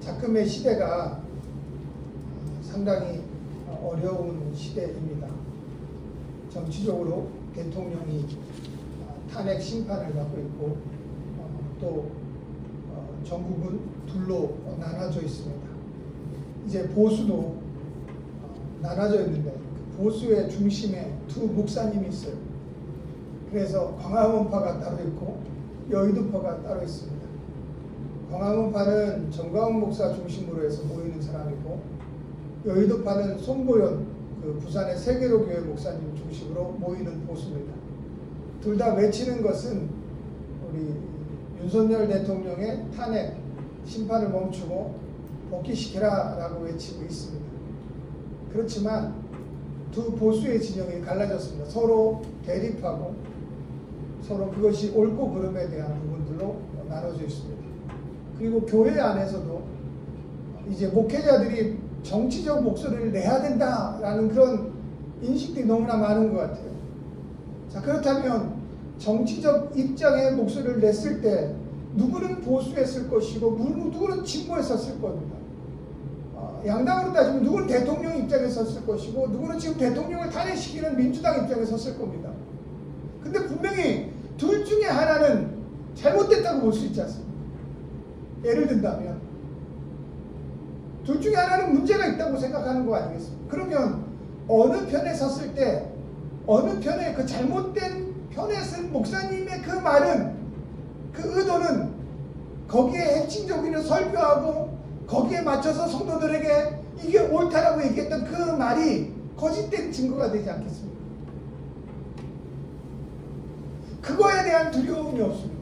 작금의 시대가 상당히 어려운 시대입니다. 정치적으로 대통령이 탄핵 심판을 받고 있고 또 전국은 둘로 나눠져 있습니다. 이제 보수도 나눠져 있는데 그 보수의 중심에 두 목사님이 있어요. 그래서 광화문파가 따로 있고 여의도파가 따로 있습니다. 광화문파는 정광훈 목사 중심으로 해서 모이는 사람이고 여의도파는 손보현 그 부산의 세계로교회 목사님 중심으로 모이는 보수입니다. 둘 다 외치는 것은 우리 윤석열 대통령의 탄핵 심판을 멈추고 복귀시켜라라고 외치고 있습니다. 그렇지만 두 보수의 진영이 갈라졌습니다. 서로 대립하고 서로 그것이 옳고 그름에 대한 부분들로 나눠져 있습니다. 그리고 교회 안에서도 이제 목회자들이 정치적 목소리를 내야 된다라는 그런 인식들이 너무나 많은 것 같아요. 자, 그렇다면 정치적 입장의 목소리를 냈을 때 누구는 보수했을 것이고 누구는 진보했었을 겁니다. 양당으로 따지면 누구는 대통령 입장에 섰을 것이고 누구는 지금 대통령을 탄핵시키는 민주당 입장에 섰을 겁니다. 근데 분명히 둘 중에 하나는 잘못됐다고 볼 수 있지 않습니까? 예를 든다면 둘 중에 하나는 문제가 있다고 생각하는 거 아니겠습니까? 그러면 어느 편에 섰을 때 어느 편에 그 잘못된 편에 쓴 목사님의 그 말은 그 의도는 거기에 핵심적인 설교하고 거기에 맞춰서 성도들에게 이게 옳다라고 얘기했던 그 말이 거짓된 증거가 되지 않겠습니까? 그거에 대한 두려움이 없습니다.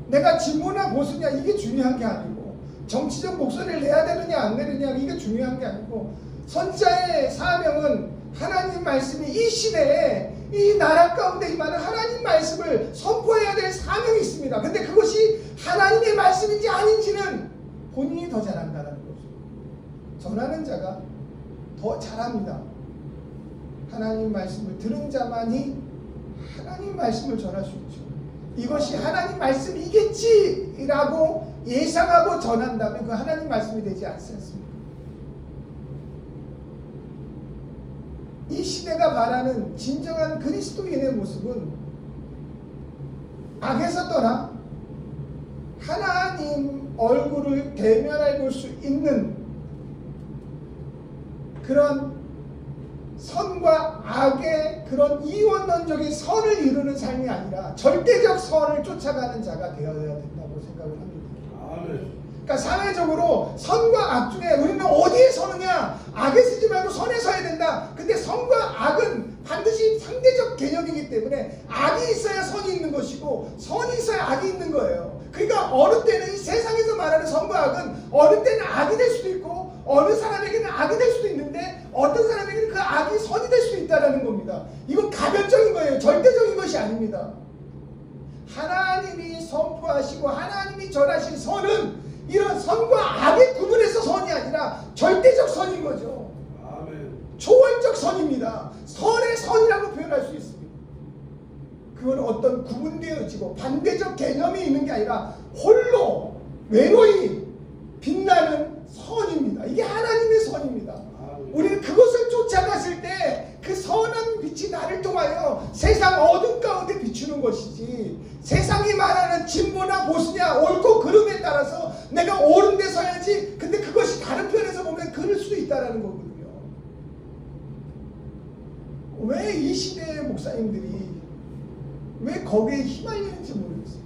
내가 진보나 보수냐 이게 중요한 게 아니고 정치적 목소리를 내야 되느냐 안 내느냐 이게 중요한 게 아니고 선지자의 사명은 하나님 말씀이 이 시대에 이 나라 가운데 임하는 하나님 말씀을 선포해야 될 사명이 있습니다. 근데 그것이 하나님의 말씀인지 아닌지는 본인이 더 잘한다는 거죠. 전하는 자가 더 잘합니다. 하나님 말씀을 들은 자만이 하나님 말씀을 전할 수 있죠. 이것이 하나님 말씀이겠지라고 예상하고 전한다면 그 하나님 말씀이 되지 않습니까? 이 시대가 말하는 진정한 그리스도인의 모습은 악에서 떠나 하나님 얼굴을 대면해 볼 수 있는 그런 선과 악의 그런 이원론적인 선을 이루는 삶이 아니라 절대적 선을 쫓아가는 자가 되어야 된다고 생각을 합니다. 그러니까 사회적으로 선과 악 중에 우리는 어디에 서느냐? 악에 서지 말고 선에 서야 된다. 근데 선과 악은 반드시 상대적 개념이기 때문에 악이 있어야 선이 있는 것이고 선이 있어야 악이 있는 거예요. 그러니까 어느 때는 이 세상에서 말하는 선과 악은 어느 때는 악이 될 수도 있고 어느 사람에게는 악이 될 수도 있는데 어떤 사람에게는 그 악이 선이 될 수도 있다는 겁니다. 이건 가변적인 거예요. 절대적인 것이 아닙니다. 하나님이 선포하시고 하나님이 전하신 선은 이런 선과 악의 구분에서 선이 아니라 절대적 선인 거죠. 아멘. 초월적 선입니다. 선의 선이라고 표현할 수 있습니다. 그건 어떤 구분되어지고 반대적 개념이 있는 게 아니라 홀로 외로이 빛나는 선입니다. 이게 하나님의 선입니다. 우리는 그것을 쫓아갔을 때 그 선한 빛이 나를 통하여 세상 어둠 가운데 비추는 것이지 세상이 말하는 진보나 보수냐 옳고 그름에 따라서 내가 옳은 데 서야지. 근데 그것이 다른 편에서 보면 그럴 수도 있다는 거거든요. 왜 이 시대의 목사님들이 왜 거기에 휘말리는지 모르겠어요.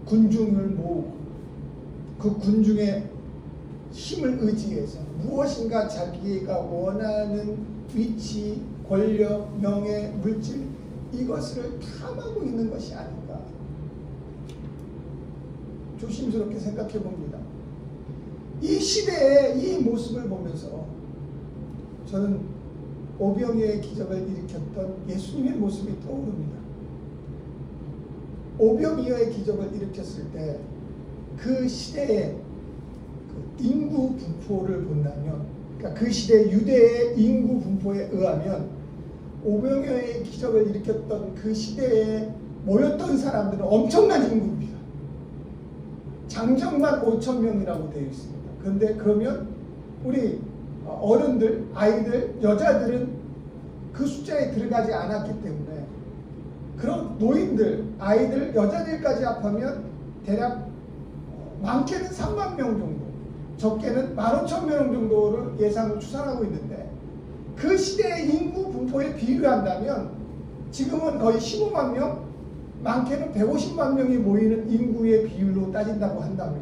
군중을 모으고 그 군중의 힘을 의지해서 무엇인가 자기가 원하는 위치, 권력, 명예, 물질 이것을 탐하고 있는 것이 아닌가 조심스럽게 생각해 봅니다. 이 시대의 이 모습을 보면서 저는 오병이어의 기적을 일으켰던 예수님의 모습이 떠오릅니다. 오병이어의 기적을 일으켰을 때 그 시대의 그 인구 분포를 본다면, 그러니까 그 시대 유대의 인구 분포에 의하면 오병이어의 기적을 일으켰던 그 시대에 모였던 사람들은 엄청난 인구입니다. 장정만 5,000명이라고 되어 있습니다. 그런데 그러면 우리 어른들, 아이들, 여자들은 그 숫자에 들어가지 않았기 때문에 그런 노인들, 아이들, 여자들까지 합하면 대략 많게는 3만 명 정도, 적게는 15,000명 정도를 예상을 추산하고 있는데 그 시대의 인구 분포에 비유한다면 지금은 거의 15만 명, 많게는 150만 명이 모이는 인구의 비율로 따진다고 한다면,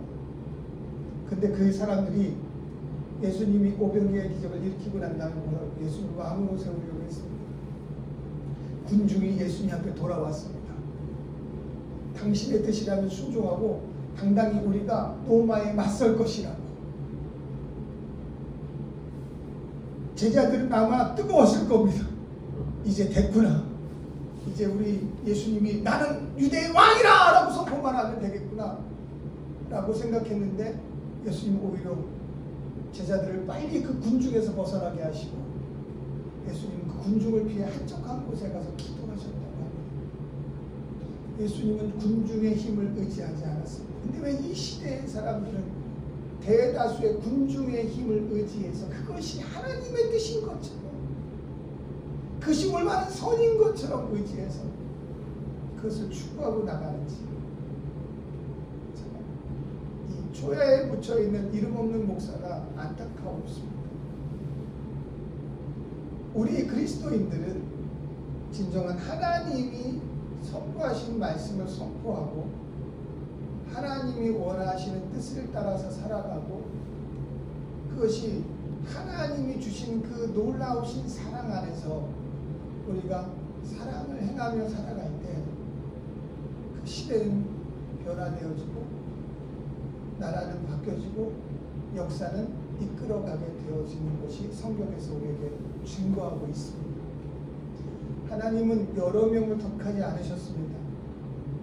근데 그 사람들이 예수님이 오병이어의 기적을 일으키고 난 다음에 예수님과 왕으로 세우려고 했습니다. 군중이 예수님 앞에 돌아왔습니다. 당신의 뜻이라면 순종하고 당당히 우리가 로마에 맞설 것이라고. 제자들은 아마 뜨거웠을 겁니다. 이제 됐구나. 이제 우리 예수님이 나는 유대의 왕이라 라고 선포만 하면 되겠구나 라고 생각했는데 예수님 오히려 제자들을 빨리 그 군중에서 벗어나게 하시고 예수님은 그 군중을 피해 한적한 곳에 가서 기도하셨다고 합니다. 예수님은 군중의 힘을 의지하지 않았습니다. 근데 왜 이 시대의 사람들은 대다수의 군중의 힘을 의지해서 그것이 하나님의 뜻인 것처럼, 그것이 올바른 선인 것처럼 의지해서 그것을 추구하고 나가는지. 이 초야에 묻혀있는 이름 없는 목사가 안타까웠습니다. 우리 그리스도인들은 진정한 하나님이 선포하신 말씀을 선포하고 하나님이 원하시는 뜻을 따라서 살아가고 그것이 하나님이 주신 그 놀라우신 사랑 안에서 우리가 사랑을 행하며 살아갈 때 그 시대는 변화되어지고 나라는 바뀌어지고 역사는 이끌어가게 되어지는 것이 성경에서 우리에게 증거하고 있습니다. 하나님은 여러 명을 택하지 않으셨습니다.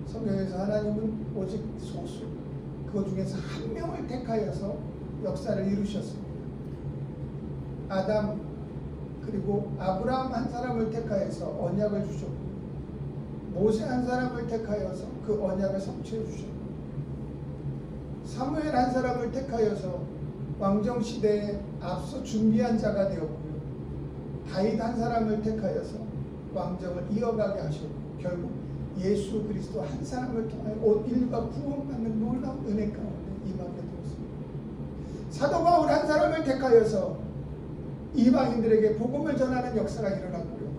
성경에서 하나님은 오직 소수, 그 중에서 한 명을 택하여서 역사를 이루셨습니다. 아담 그리고 아브라함 한 사람을 택하여서 언약을 주셨고 모세 한 사람을 택하여서 그 언약을 성취해 주셨고 사무엘 한 사람을 택하여서 왕정시대에 앞서 준비한 자가 되었고요. 다윗 한 사람을 택하여서 왕정을 이어가게 하셨고 결국 예수 그리스도 한 사람을 통하여 온 인류가 구원받는 놀라운 은혜 가운데 임하게 되었습니다. 사도 바울 한 사람을 택하여서 이방인들에게 복음을 전하는 역사가 일어났고요.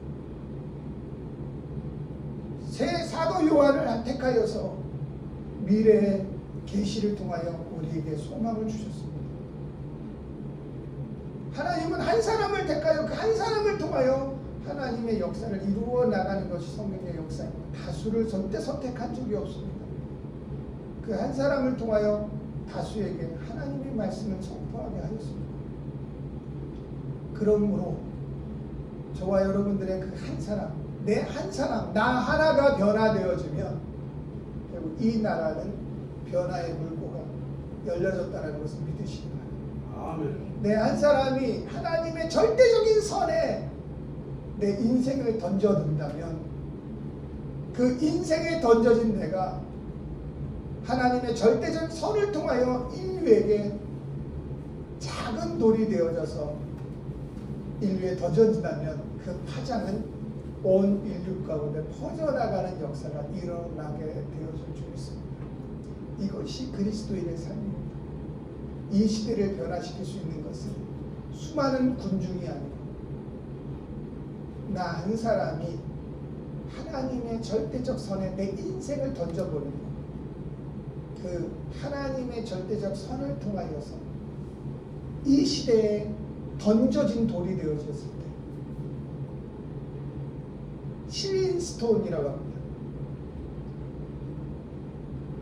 새 사도 요한을 택하여서 미래의 계시를 통하여 우리에게 소망을 주셨습니다. 하나님은 한 사람을 택하여 그 한 사람을 통하여 하나님의 역사를 이루어 나가는 것이 성경의 역사입니다. 다수를 절대 선택한 적이 없습니다. 그 한 사람을 통하여 다수에게 하나님의 말씀을 선포하게 하였습니다. 그러므로 저와 여러분들의 그 한 사람, 내 한 사람, 나 하나가 변화되어지면 결국 이 나라는 변화의 물고가 열려졌다는 것을 믿으시기 바랍니다. 내 한 사람이 하나님의 절대적인 선에 내 인생을 던져둔다면 그 인생에 던져진 내가 하나님의 절대적 선을 통하여 인류에게 작은 돌이 되어져서 인류에 던져진다면 그 파장은 온 인류 가운데 퍼져나가는 역사가 일어나게 되어질 줄 있습니다. 이것이 그리스도인의 삶입니다. 이 시대를 변화시킬 수 있는 것은 수많은 군중이 아니고 나 한 사람이 하나님의 절대적 선에 내 인생을 던져버리고 그 하나님의 절대적 선을 통하여서 이 시대에 던져진 돌이 되어졌을 때 실린스톤이라고 합니다.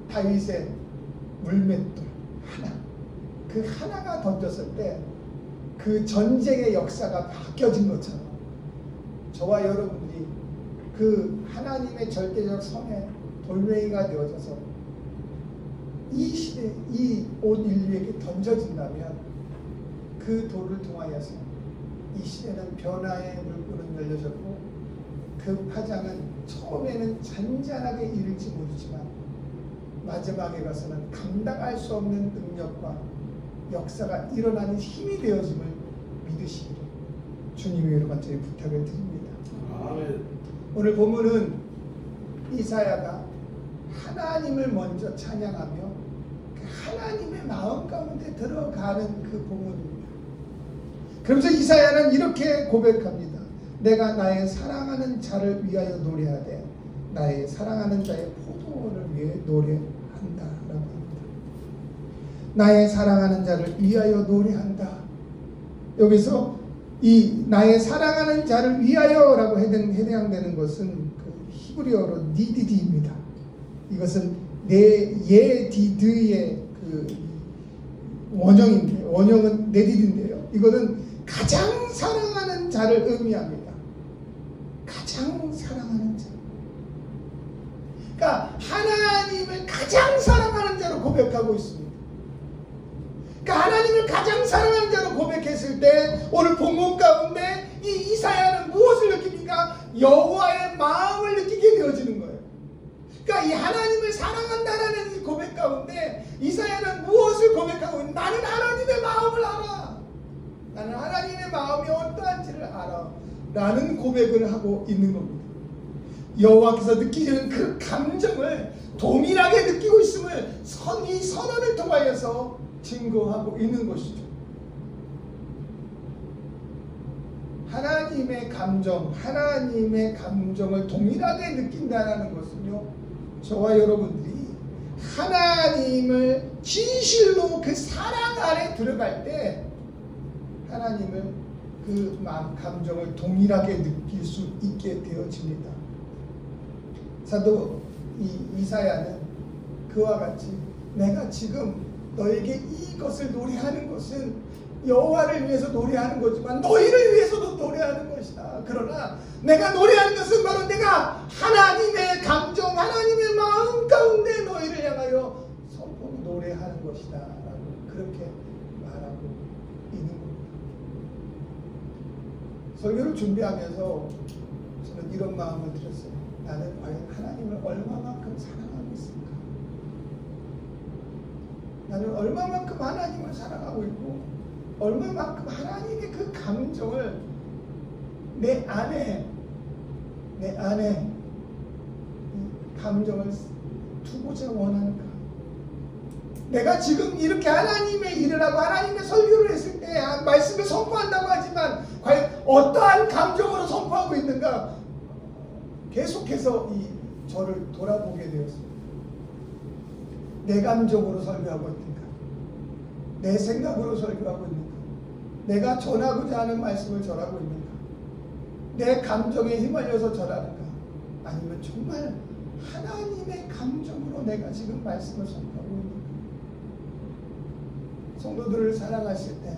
다윗의 물맷돌 하나, 그 하나가 던졌을 때 그 전쟁의 역사가 바뀌어진 것처럼 저와 여러분들이 그 하나님의 절대적 선에 돌멩이가 되어져서 이 시대, 이 온 인류에게 던져진다면 그 돌을 통하여서 이 시대는 변화의 물꼬는 열려졌고 그 파장은 처음에는 잔잔하게 이를지 모르지만 마지막에 가서는 감당할 수 없는 능력과 역사가 일어나는 힘이 되어짐을 믿으시기를 주님의 이름으로 간절히 부탁을 드립니다. 아멘. 오늘 본문은 이사야가 하나님을 먼저 찬양하며 그 하나님의 마음 가운데 들어가는 그 본문입니다. 그러면서 이사야는 이렇게 고백합니다. 내가 나의 사랑하는 자를 위하여 노래하되 나의 사랑하는 자의 포도원을 위해 노래한다 라고 합니다. 나의 사랑하는 자를 위하여 노래한다. 여기서 이 나의 사랑하는 자를 위하여 라고 해당되는 것은 그 히브리어로 니디디입니다. 이것은 예디드의 그 원형은 네디드인데요. 이거는 가장 사랑하는 자를 의미합니다. 가장 사랑하는 자. 그러니까 하나님을 가장 사랑하는 자로 고백하고 있습니다. 그러니까 하나님을 가장 사랑하는 자로 고백했을 때 오늘 본문 가운데 이 이사야는 무엇을 느낍니까? 여호와의 마음을 느끼게 되어지는 거예요. 그러니까 이 하나님을 사랑한다라는 이 고백 가운데 이사야는 무엇을 고백하고 있는? 나는 하나님의 마음을 알아. 나는 하나님의 마음이 어떠한지를 알아. 라는 고백을 하고 있는 겁니다. 여호와께서 느끼시는 그 감정을 동일하게 느끼고 있음을 이 선언을 통하여서 증거하고 있는 것이죠. 하나님의 감정을 동일하게 느낀다는 것은요, 저와 여러분들이 하나님을 진실로 그 사랑 안에 들어갈 때 하나님을 그 마음 감정을 동일하게 느낄 수 있게 되어집니다. 사도 이사야는 그와 같이 내가 지금 너에게 이것을 노래하는 것은 여호와를 위해서 노래하는 거지만 너희를 위해서도 노래하는 것이다. 그러나 내가 노래하는 것은 바로 내가 하나님의 감정, 하나님의 마음 가운데 너희를 향하여 선포 노래하는 것이다 라고 그렇게 말하고 있는 겁니다. 설교를 준비하면서 저는 이런 마음을 들었어요. 나는 과연 하나님을 얼마만큼 사랑하고 있을까? 나는 얼마만큼 하나님을 사랑하고 있고 얼마만큼 하나님의 그 감정을 내 안에 이 감정을 두고자 원하는가? 내가 지금 이렇게 하나님의 일을 하고 하나님의 설교를 했을 때 말씀을 선포한다고 하지만 과연 어떠한 감정으로 선포하고 있는가? 계속해서 저를 돌아보게 되었습니다. 내 감정으로 설교하고 있는가? 내 생각으로 설교하고 있는가? 내가 전하고자 하는 말씀을 전하고 있는가? 내 감정에 휘말려서 전하는가? 아니면 정말 하나님의 감정으로 내가 지금 말씀을 선포하고 있는가? 성도들을 사랑하실 때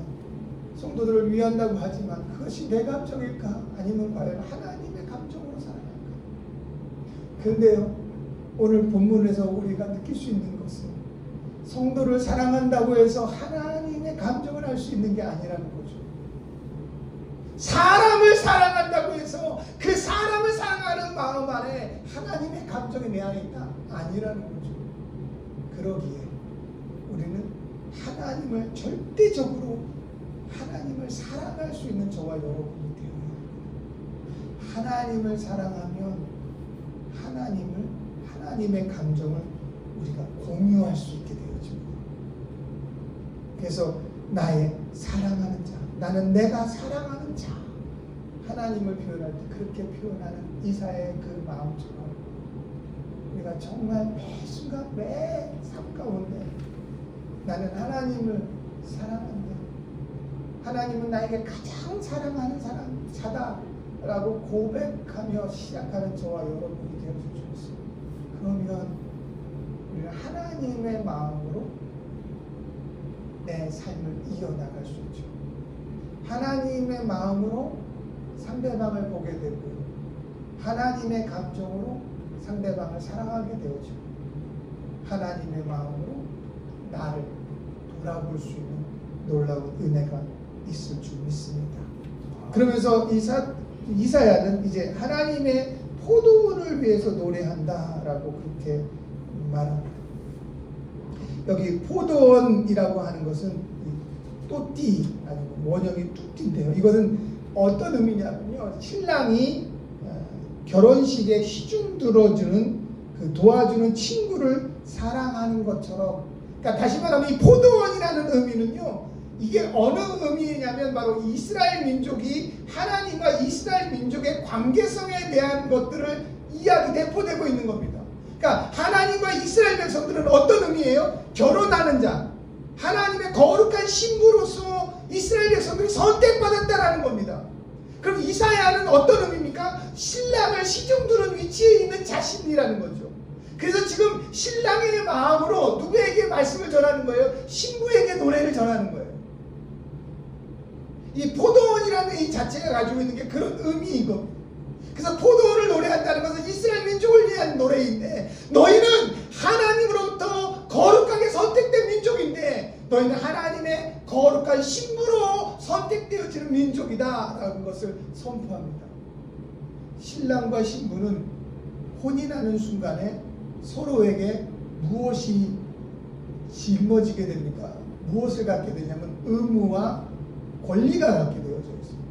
성도들을 위한다고 하지만 그것이 내 감정일까? 아니면 과연 하나님의 감정으로 살아갈까? 그런데요, 오늘 본문에서 우리가 느낄 수 있는 것은 성도를 사랑한다고 해서 하나님의 감정을 알 수 있는 게 아니라는 거죠. 사람을 사랑한다고 해서 그 사람을 사랑하는 마음 안에 하나님의 감정이 내 안에 있다? 아니라는 거죠. 그러기에 우리는 하나님을 절대적으로 하나님을 사랑할 수 있는 저와 여러분이 되어야 합니다. 하나님을 사랑하면 하나님의 감정을 우리가 공유할 수 있게 되어집니다. 그래서 나의 사랑하는 자, 나는 내가 사랑하는 자, 하나님을 표현할 때 그렇게 표현하는 이사야의 그 마음처럼 우리가 정말 매 순간 매 삶 가운데 나는 하나님을 사랑한다. 하나님은 나에게 가장 사랑하는 자다라고 고백하며 시작하는 저와 여러분이 되어주셨습니다. 그러면 우리는 하나님의 마음으로 내 삶을 이어나갈 수 있죠. 하나님의 마음으로 상대방을 보게 되고 하나님의 감정으로 상대방을 사랑하게 되어지고 하나님의 마음으로 나를 돌아볼 수 있는 놀라운 은혜가 있을 줄 믿습니다. 그러면서 이사야는 이제 하나님의 포도원을 위해서 노래한다라고 그렇게 말합니다. 여기 포도원이라고 하는 것은 이 또띠, 아니고 원형이 뚜띠인데요. 이것은 어떤 의미냐면요, 신랑이 결혼식에 시중 들어주는 그 도와주는 친구를 사랑하는 것처럼, 그러니까 다시 말하면 이 포도원이라는 의미는요, 이게 어느 의미냐면 바로 이스라엘 민족이 하나님과 이스라엘 민족의 관계성에 대한 것들을 내포되고 있는 겁니다. 그러니까 하나님과 이스라엘 백성들은 어떤 의미예요? 결혼하는 자, 하나님의 거룩한 신부로서 이스라엘 백성들이 선택받았다라는 겁니다. 그럼 이사야는 어떤 의미입니까? 신랑을 시중 두는 위치에 있는 자신이라는 거죠. 그래서 지금 신랑의 마음으로 누구에게 말씀을 전하는 거예요? 신부에게 노래를 전하는 거예요. 이 포도원이라는 이 자체가 가지고 있는 게 그런 의미인 겁니다. 그래서 포도원을 노래한다는 것은 이스라엘 민족을 위한 노래인데, 너희는 하나님으로부터 거룩하게 선택된 민족인데 너희는 하나님의 거룩한 신부로 선택되어지는 민족이다라는 것을 선포합니다. 신랑과 신부는 혼인하는 순간에 서로에게 무엇이 짊어지게 됩니까? 무엇을 갖게 되냐면 의무와 권리가 갖게 되어져 있습니다.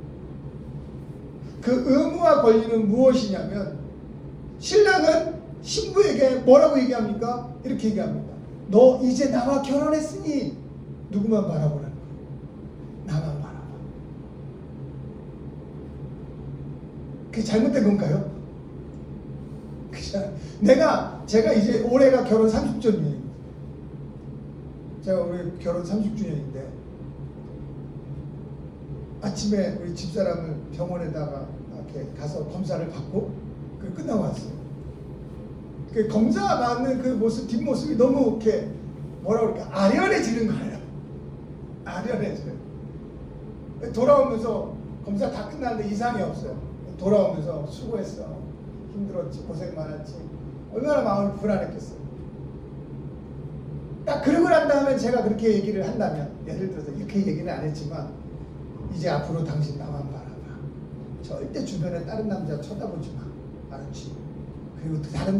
그 의무와 권리는 무엇이냐면, 신랑은 신부에게 뭐라고 얘기합니까? 이렇게 얘기합니다. 너 이제 나와 결혼했으니 누구만 바라보라는 거예요. 나만 바라봐. 그게 잘못된 건가요? 제가 이제 올해가 결혼 30주년입니다. 제가 올해 결혼 30주년인데 아침에 우리 집사람을 병원에다가 이렇게 가서 검사를 받고 끝나고 왔어요. 그 검사 받는 그 모습, 뒷모습이 너무 이렇게 뭐라 그럴까, 아련해지는 거예요. 아련해져요. 돌아오면서 검사 다 끝났는데 이상이 없어요. 돌아오면서 수고했어, 힘들었지, 고생 많았지, 얼마나 마음이 불안했겠어요. 딱 그러고 난 다음에 제가 그렇게 얘기를 한다면, 예를 들어서 이렇게 얘기는 안 했지만, 이제 앞으로 당신 나만 바라봐. 절대 주변에 다른 남자 쳐다보지 마. 알았지? 그리고 다른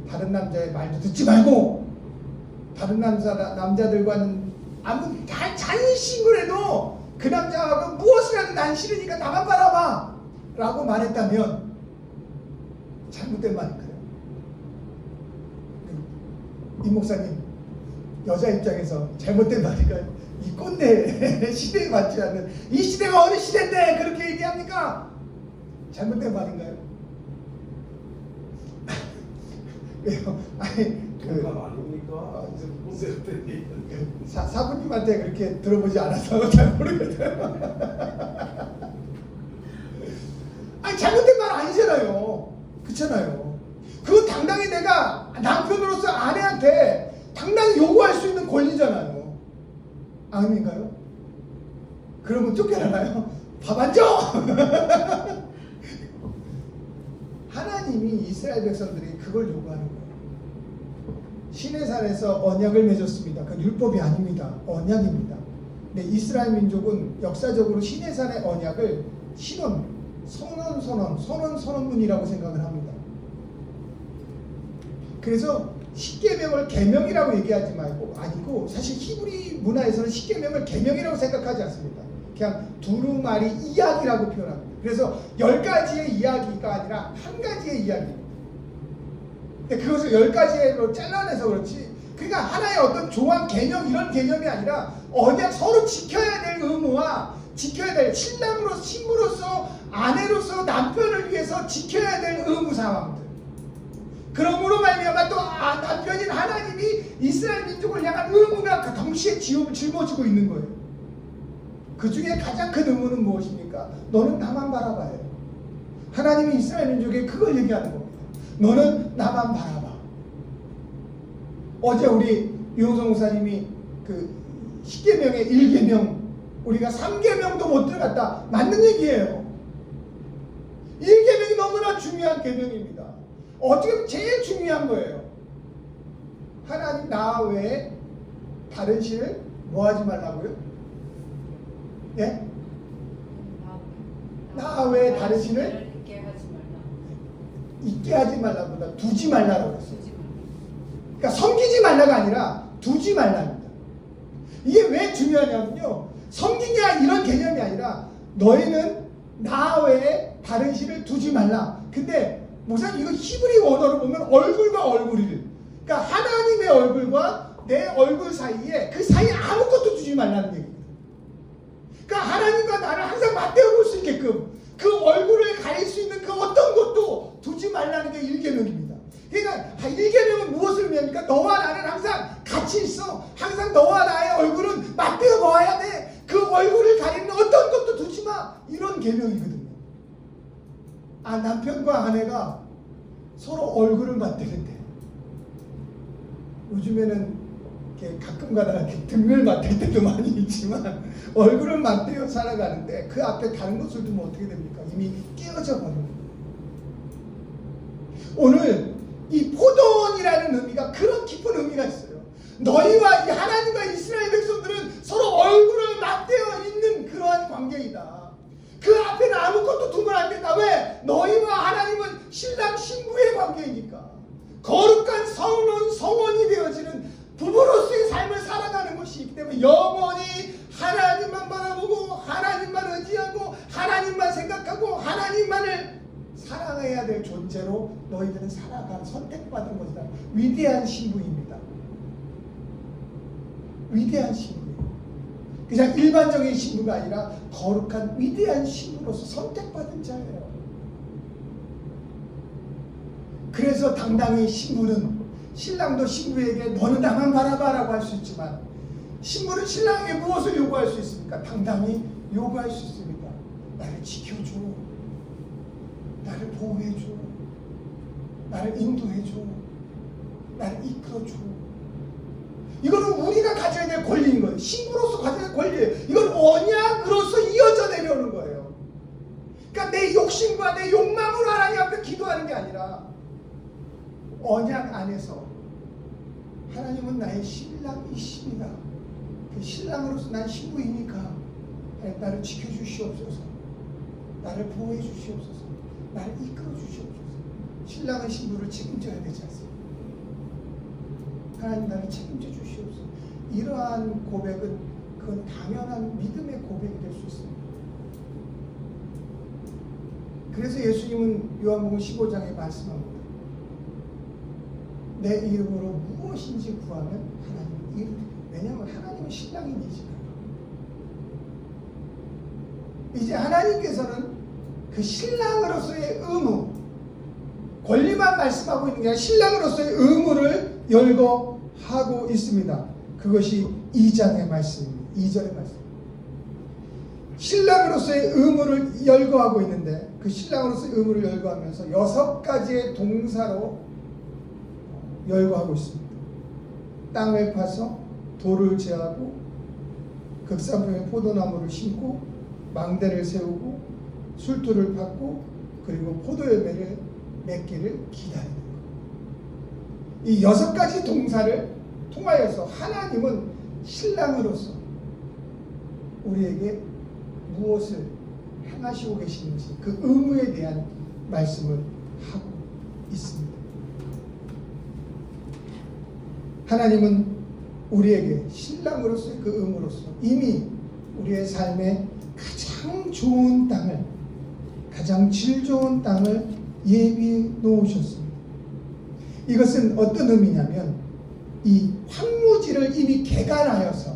다른 남자의 말도 듣지 말고, 다른 남자들과는 아무 잔신구래도 그 남자하고 무엇을 하든 난 싫으니까 나만 바라봐 라고 말했다면 잘못된 말일까요? 이 목사님, 여자 입장에서 잘못된 말일까요? 이 꼰대 시대에 맞지 않는, 이 시대가 어느 시대인데 그렇게 얘기합니까? 잘못된 말인가요? 왜요? 아니 아닙니까? 사부님한테 그렇게 들어보지 않아서 잘 모르겠어요. 아니 잘못된 말 아니잖아요. 그렇잖아요. 그건 당당히 내가 남편으로서 아내한테 당당히 요구할 수 있는 권리잖아요. 아닌가요? 그러면 쫓겨나나요? 밥 안 줘! 하나님이 이스라엘 백성들이 그걸 요구하는 거예요. 시내산에서 언약을 맺었습니다. 그건 율법이 아닙니다. 언약입니다. 근데 이스라엘 민족은 역사적으로 시내산의 언약을 선언문이라고 생각을 합니다. 그래서 십계명을 계명이라고 얘기하지 아니고, 사실 히브리 문화에서는 십계명을 계명이라고 생각하지 않습니다. 그냥 두루마리 이야기라고 표현합니다. 그래서 10가지의 이야기가 아니라 한 가지의 이야기입니다. 근데 그것을 10가지로 잘라내서 그렇지, 그러니까 하나의 어떤 조항, 개념, 이런 개념이 아니라 언약, 서로 지켜야 될 의무와 지켜야 될, 신랑으로서, 신부로서, 아내로서 남편을 위해서 지켜야 될 의무 사항들. 그러므로 말미암아 또 남편인 하나님이 이스라엘 민족을 향한 의무가 동시에 짊어지고 있는 거예요. 그 중에 가장 큰 의무는 무엇입니까? 너는 나만 바라봐요. 하나님이 이스라엘 민족에 그걸 얘기하는 겁니다. 너는 나만 바라봐. 어제 우리 유홍성 목사님이 그 10계명의 1계명, 우리가 3계명도 못 들어갔다, 맞는 얘기예요. 1계명이 너무나 중요한 계명입니다. 어떻게 보면 제일 중요한 거예요. 하나님 나 외에 다른 신을 뭐 하지 말라고요? 예? 나 외에 다른 신을 있게 하지 말라보다 두지 말라고 했어요. 그러니까 섬기지 말라가 아니라 두지 말랍니다. 이게 왜 중요하냐면요, 섬기냐 이런 개념이 아니라 너희는 나 외에 다른 신을 두지 말라. 근데 목사님 이거 히브리 원어로 보면 얼굴과 얼굴을, 그러니까 하나님의 얼굴과 내 얼굴 사이에, 그 사이에 아무것도 두지 말라는 얘기입니다. 그러니까 하나님과 나를 항상 맞대어 볼 수 있게끔 그 얼굴을 가릴 수 있는 그 어떤 것도 두지 말라는 게 1계명입니다. 그러니까 1계명은 무엇을 의미합니까? 너와 나는 항상 같이 있어. 항상 너와 나의 얼굴은 맞대어 보아야 돼. 그 얼굴을 가리는 어떤 것도 두지 마. 이런 계명이거든요. 남편과 아내가 서로 얼굴을 맞대는데, 요즘에는 이렇게 가끔 가다가 등을 맞댈 때도 많이 있지만 얼굴을 맞대어 살아가는데 그 앞에 다른 것을 두면 어떻게 됩니까? 이미 깨어져 버리는 거예요. 오늘 이 포도원이라는 의미가 그런 깊은 의미가 있어요. 너희와 이 하나님과 이스라엘 백성들은 서로 얼굴을 맞대어 있는 그러한 관계이다. 그 앞에는 아무것도 두면 안 된다. 왜? 너희와 하나님은 신랑 신부의 관계이니까. 거룩한 성원이 되어지는 부부로서의 삶을 살아가는 것이 있기 때문에 영원히 하나님만 바라보고 하나님만 의지하고 하나님만 생각하고 하나님만을 사랑해야 될 존재로 너희들은 살아간, 선택받은 것이다. 위대한 신부입니다. 위대한 신부예요. 그냥 일반적인 신부가 아니라 거룩한 위대한 신부로서 선택받은 자예요. 그래서 당당히 신부는, 신랑도 신부에게 너는 나만 바라봐라고 할 수 있지만, 신부는 신랑에게 무엇을 요구할 수 있습니까? 당당히 요구할 수 있습니다. 나를 지켜줘, 나를 보호해줘, 나를 인도해줘, 나를 이끌어줘. 이거는 우리가 가져야 될 권리인 거예요. 신부로서 가져야 될 권리예요. 이건 언약으로서 이어져 내려오는 거예요. 그러니까 내 욕심과 내 욕망으로 하나님 앞에 기도하는 게 아니라 언약 안에서 하나님은 나의 신랑이십니다. 그 신랑으로서 난 신부이니까 나를 지켜주시옵소서, 나를 보호해 주시옵소서, 나를 이끌어 주시옵소서. 신랑은 신부를 책임져야 되지 않습니까? 하나님 나를 책임져 주시옵소서. 이러한 고백은 그건 당연한 믿음의 고백이 될 수 있습니다. 그래서 예수님은 요한복음 15장에 말씀합니다. 내 이름으로 무엇인지 구하면 하나님은 이루리라. 왜냐하면 하나님은 신랑이니지만, 이제 하나님께서는 그 신랑으로서의 의무, 권리만 말씀하고 있는 게 아니라 신랑으로서의 의무를 열거하고 있습니다. 그것이 2장의 말씀입니다. 2절의 말씀. 신랑으로서의 의무를 열거하고 있는데, 그 신랑으로서의 의무를 열거하면서 6가지의 동사로 열거하고 있습니다. 땅을 파서 돌을 제하고 극산품의 포도나무를 심고 망대를 세우고 술토를 팠고 그리고 포도열매를 맺기를 기다리는 것. 이 6가지 동사를 통하여서 하나님은 신랑으로서 우리에게 무엇을 행하시고 계시는지 그 의무에 대한 말씀을 하고 있습니다. 하나님은 우리에게 신랑으로서의 그 의무로서 이미 우리의 삶에 가장 좋은 땅을, 가장 질 좋은 땅을 예비해 놓으셨습니다. 이것은 어떤 의미냐면, 이 황무지를 이미 개간하여서,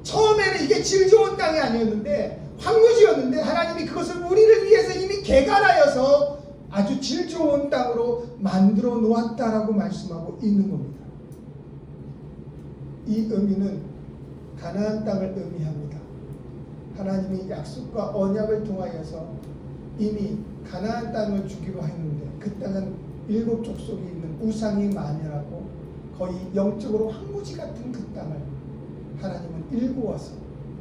처음에는 이게 질 좋은 땅이 아니었는데 황무지였는데 하나님이 그것을 우리를 위해서 이미 개간하여서 아주 질 좋은 땅으로 만들어 놓았다라고 말씀하고 있는 겁니다. 이 의미는 가나안 땅을 의미합니다. 하나님이 약속과 언약을 통하여서 이미 가나안 땅을 주기로 했는데, 그 땅은 7 족속이 있는 우상이 만연하고 거의 영적으로 황무지 같은 그 땅을 하나님은 일구어서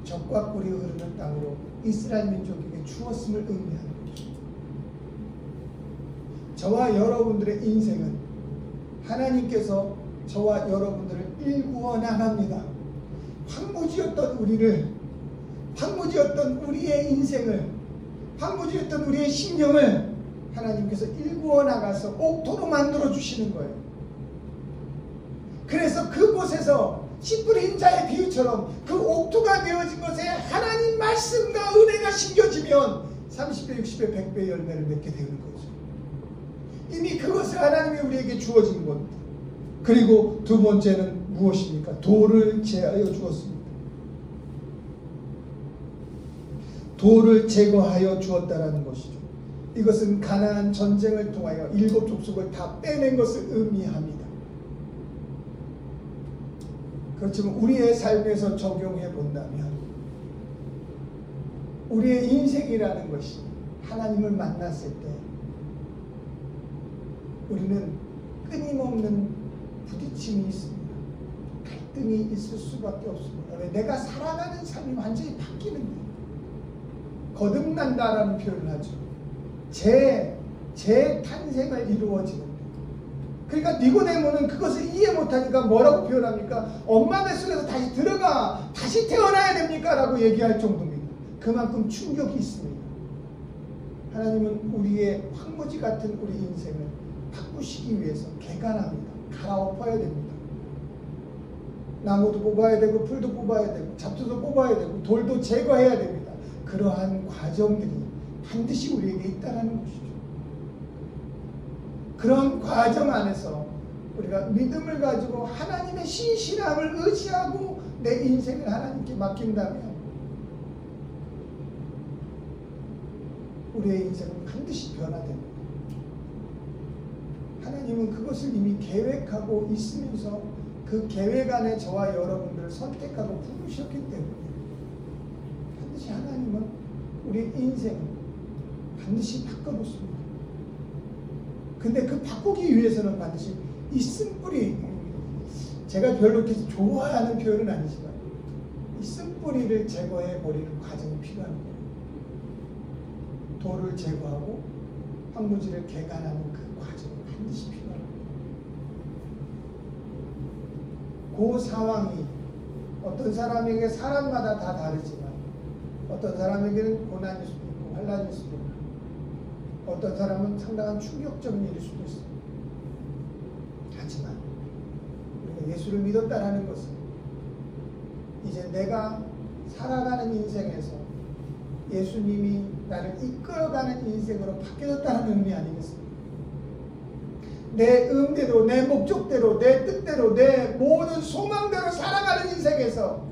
적과 꿀이 흐르는 땅으로 이스라엘 민족에게 주었음을 의미하는 것입니다. 저와 여러분들의 인생은 하나님께서 저와 여러분들을 일구어 나갑니다. 황무지였던 우리를, 황무지였던 우리의 인생을, 황무지였던 우리의 심령을 하나님께서 일구어 나가서 옥토로 만들어 주시는 거예요. 그래서 그곳에서 씨 뿌린 자의 비유처럼 그 옥토가 되어진 것에 하나님 말씀과 은혜가 심겨지면 30배, 60배, 100배 열매를 맺게 되는 거죠. 이미 그것을 하나님이 우리에게 주어진 것. 그리고 두 번째는 무엇입니까? 돌을 제하여 주었습니다. 돌을 제거하여 주었다라는 것이죠. 이것은 가나안 전쟁을 통하여 7 족속을 다 빼낸 것을 의미합니다. 그렇지만 우리의 삶에서 적용해 본다면 우리의 인생이라는 것이 하나님을 만났을 때 우리는 끊임없는 부딪힘이 있습니다. 갈등이 있을 수밖에 없습니다. 왜? 내가 살아가는 삶이 완전히 바뀌는 거예요. 거듭난다라는 표현을 하죠. 재탄생을 이루어지는 거예요. 그러니까 니고데모는 그것을 이해 못하니까 뭐라고 표현합니까? 엄마 뱃속에서 다시 들어가, 다시 태어나야 됩니까? 라고 얘기할 정도입니다. 그만큼 충격이 있습니다. 하나님은 우리의 황무지 같은 우리 인생을 바꾸시기 위해서 개간합니다. 갈아엎어야 됩니다. 나무도 뽑아야 되고 풀도 뽑아야 되고 잡초도 뽑아야 되고 돌도 제거해야 됩니다. 그러한 과정들이 반드시 우리에게 있다는 것이죠. 그런 과정 안에서 우리가 믿음을 가지고 하나님의 신실함을 의지하고 내 인생을 하나님께 맡긴다면 우리의 인생은 반드시 변화됩니다. 하나님은 그것을 이미 계획하고 있으면서 그 계획 안에 저와 여러분들을 선택하고 부르셨기 때문에 반드시 하나님은 우리의 인생을 반드시 바꿔놓습니다. 근데 그 바꾸기 위해서는 반드시 있음뿌리, 제가 별로 이렇게 좋아하는 표현은 아니지만 있음뿌리를 제거해 버리는 과정이 필요한 거예요. 돌을 제거하고 황무지를 개간하는 그 과정이 반드시 필요합니다. 그 상황이 어떤 사람에게 사람마다 다 다르지만 어떤 사람에게는 고난일 수도 있고 환난일 수도 있고 어떤 사람은 상당한 충격적인 일일 수도 있습니다. 하지만 우리가 예수를 믿었다라는 것은 이제 내가 살아가는 인생에서 예수님이 나를 이끌어가는 인생으로 바뀌었다는 의미 아니겠습니까? 내 의미대로, 내 목적대로, 내 뜻대로, 내 모든 소망대로 살아가는 인생에서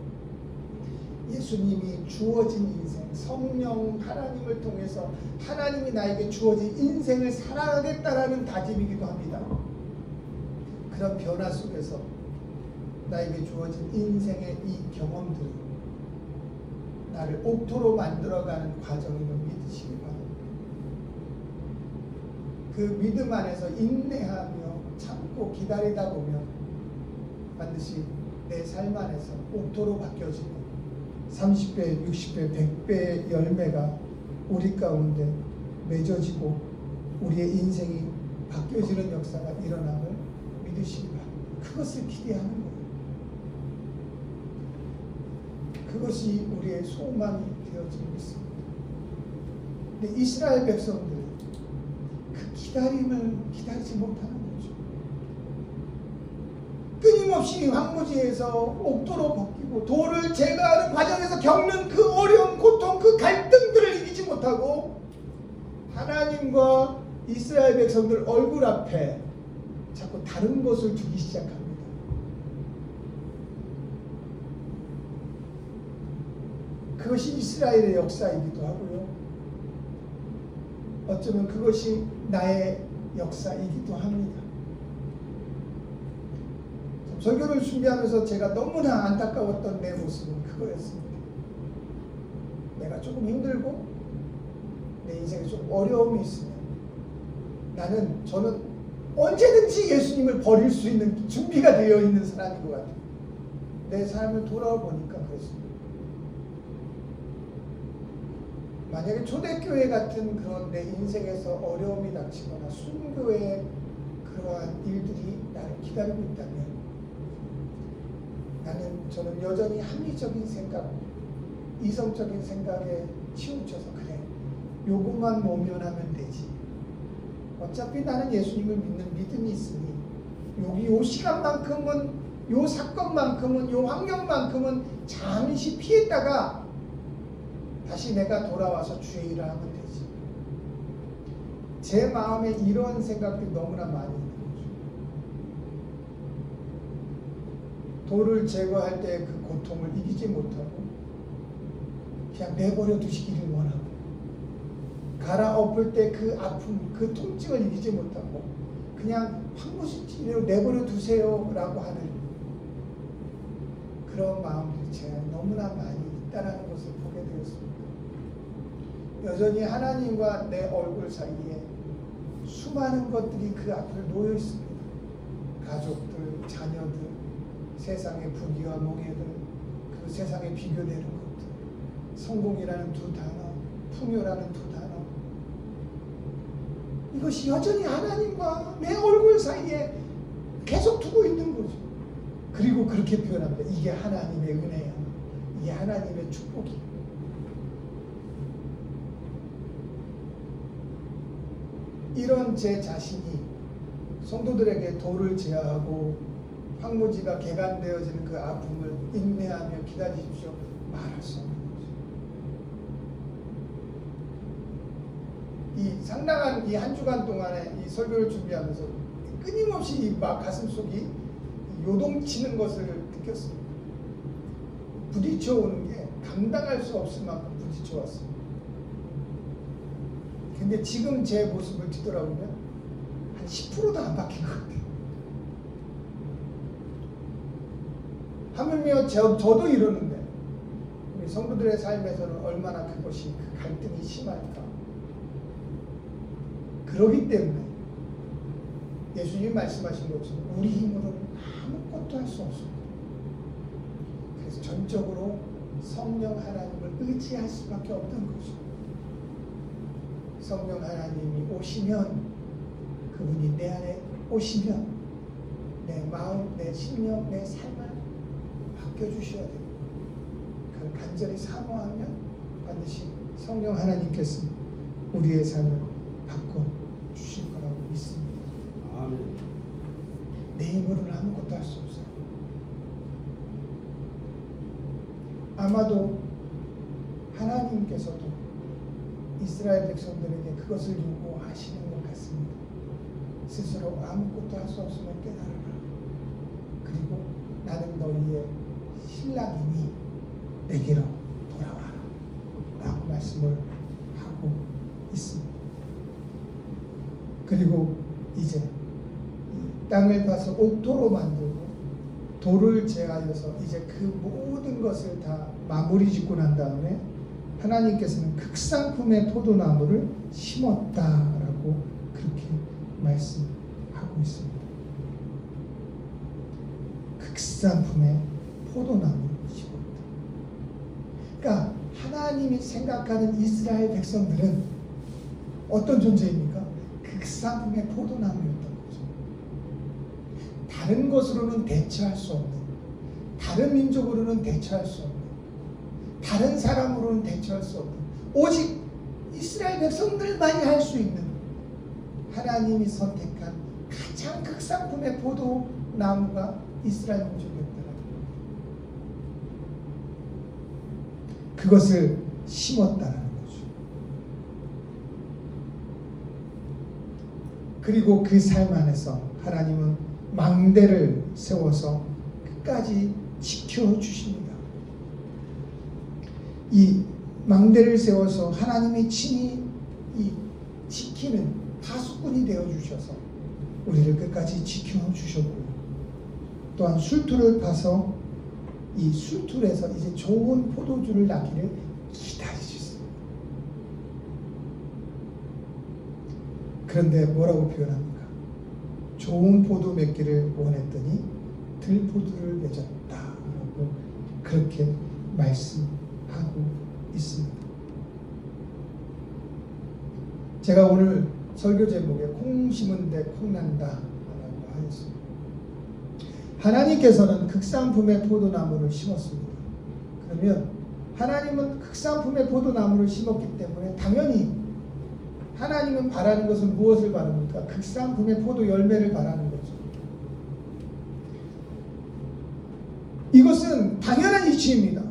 예수님이 주어진 인생, 성령 하나님을 통해서 하나님이 나에게 주어진 인생을 살아가겠다라는 다짐이기도 합니다. 그런 변화 속에서 나에게 주어진 인생의 이 경험들이 나를 옥토로 만들어가는 과정임을 믿으시기 바랍니다. 그 믿음 안에서 인내하며 참고 기다리다 보면 반드시 내 삶 안에서 옥토로 바뀌어지고 30배, 60배, 100배의 열매가 우리 가운데 맺어지고 우리의 인생이 바뀌어지는 역사가 일어남을 믿으시기 바랍니다. 그것을 기대하는 거예요. 그것이 우리의 소망이 되어지고 있습니다. 근데 이스라엘 백성들은 그 기다림을 기다리지 못하는 거죠. 끊임없이 황무지에서 옥토로 벗기고 돌을 제거하는 과정에서 겪는 그 어려움, 고통, 그 갈등들을 이기지 못하고 하나님과 이스라엘 백성들 얼굴 앞에 자꾸 다른 것을 두기 시작합니다. 그것이 이스라엘의 역사이기도 하고요. 어쩌면 그것이 나의 역사이기도 합니다. 설교를 준비하면서 제가 너무나 안타까웠던 내 모습은 그거였습니다. 내가 조금 힘들고 내 인생에 좀 어려움이 있으면 저는 언제든지 예수님을 버릴 수 있는 준비가 되어 있는 사람인 것 같아요. 내 삶을 돌아보니까 그렇습니다. 만약에 초대교회 같은 그런 내 인생에서 어려움이 닥치거나 순교의 그러한 일들이 나를 기다리고 있다면 저는 여전히 합리적인 생각, 이성적인 생각에 치우쳐서 그래, 요것만 모면하면 되지. 어차피 나는 예수님을 믿는 믿음이 있으니 요 시간만큼은 요 사건만큼은, 요 환경만큼은 잠시 피했다가 다시 내가 돌아와서 주의 일을 하면 되지. 제 마음에 이런 생각들이 너무나 많이 있는 거죠. 돌을 제거할 때 그 고통을 이기지 못하고 그냥 내버려 두시기를 원하고, 갈아엎을 때 그 아픔, 그 통증을 이기지 못하고 그냥 황무지로 내버려 두세요 라고 하는 그런 마음들이 제가 너무나 많이 있다는 것을 보게 되었습니다. 여전히 하나님과 내 얼굴 사이에 수많은 것들이 그 앞에 놓여 있습니다. 가족들, 자녀들, 세상의 부귀와 명예들, 그 세상에 비교되는 것들, 성공이라는 두 단어, 풍요라는 두 단어, 이것이 여전히 하나님과 내 얼굴 사이에 계속 두고 있는 거죠. 그리고 그렇게 표현합니다. 이게 하나님의 은혜야. 이게 하나님의 축복이야. 이런 제 자신이 성도들에게 돌을 제하고 황무지가 개간되어지는 그 아픔을 인내하며 기다리십시오 말할 수 없는 거죠. 이 상당한 이 한 주간 동안에 이 설교를 준비하면서 끊임없이 이 막 가슴 속이 요동치는 것을 느꼈습니다. 부딪혀 오는 게 감당할 수 없을 만큼 부딪혀 왔습니다. 근데 지금 제 모습을 뒤돌아보면 한 10%도 안 바뀐 것 같아요. 하물며 저도 이러는데 우리 성도들의 삶에서는 얼마나 그것이 그 갈등이 심할까. 그러기 때문에 예수님이 말씀하신 것처럼 우리 힘으로는 아무것도 할 수 없습니다. 그래서 전적으로 성령 하나님을 의지할 수밖에 없는 거죠. 성령 하나님이 오시면, 그분이 내 안에 오시면 내 마음, 내 심령, 내 삶을 바뀌어주셔야 돼요. 그걸 간절히 사모하면 반드시 성령 하나님께서 우리의 삶을 바꿔주실 거라고 믿습니다. 아멘. 내 힘으로는 아무것도 할 수 없어요. 아마도 하나님께서도 이스라엘 백성들에게 그것을 요구하시는 것 같습니다. 스스로 아무것도 할 수 없음을 깨달아라. 그리고 나는 너희의 신랑이니 내게로 돌아와라 라고 말씀을 하고 있습니다. 그리고 이제 땅을 파서 옥토로 만들고 돌을 제하여서 이제 그 모든 것을 다 마무리 짓고 난 다음에 하나님께서는 극상품의 포도나무를 심었다라고 그렇게 말씀하고 있습니다. 극상품의 포도나무를 심었다. 그러니까 하나님이 생각하는 이스라엘 백성들은 어떤 존재입니까? 극상품의 포도나무였던 거죠. 다른 것으로는 대처할 수 없는, 다른 민족으로는 대처할 수 없는, 다른 사람으로는 대처할 수 없는, 오직 이스라엘 백성들만이 할 수 있는 하나님이 선택한 가장 극상품의 포도나무가 이스라엘 민족이었다는 거예요. 그것을 심었다는 거죠. 그리고 그 삶 안에서 하나님은 망대를 세워서 끝까지 지켜주십니다. 이 망대를 세워서 하나님이 친히 이 지키는 파수꾼이 되어주셔서 우리를 끝까지 지켜주셨고요. 또한 술틀을 파서 이 술틀에서 이제 좋은 포도주를 낳기를 기다리셨습니다. 그런데 뭐라고 표현합니까? 좋은 포도 맺기를 원했더니 들포도를 맺었다라고 그렇게 말씀하고 있습니다. 제가 오늘 설교 제목에 콩 심은데 콩 난다 라고 하였습니다. 하나님께서는 극상품의 포도나무를 심었습니다. 그러면 하나님은 극상품의 포도나무를 심었기 때문에 당연히 하나님은 바라는 것은 무엇을 바랍니까? 극상품의 포도 열매를 바라는 거죠. 이것은 당연한 이치입니다.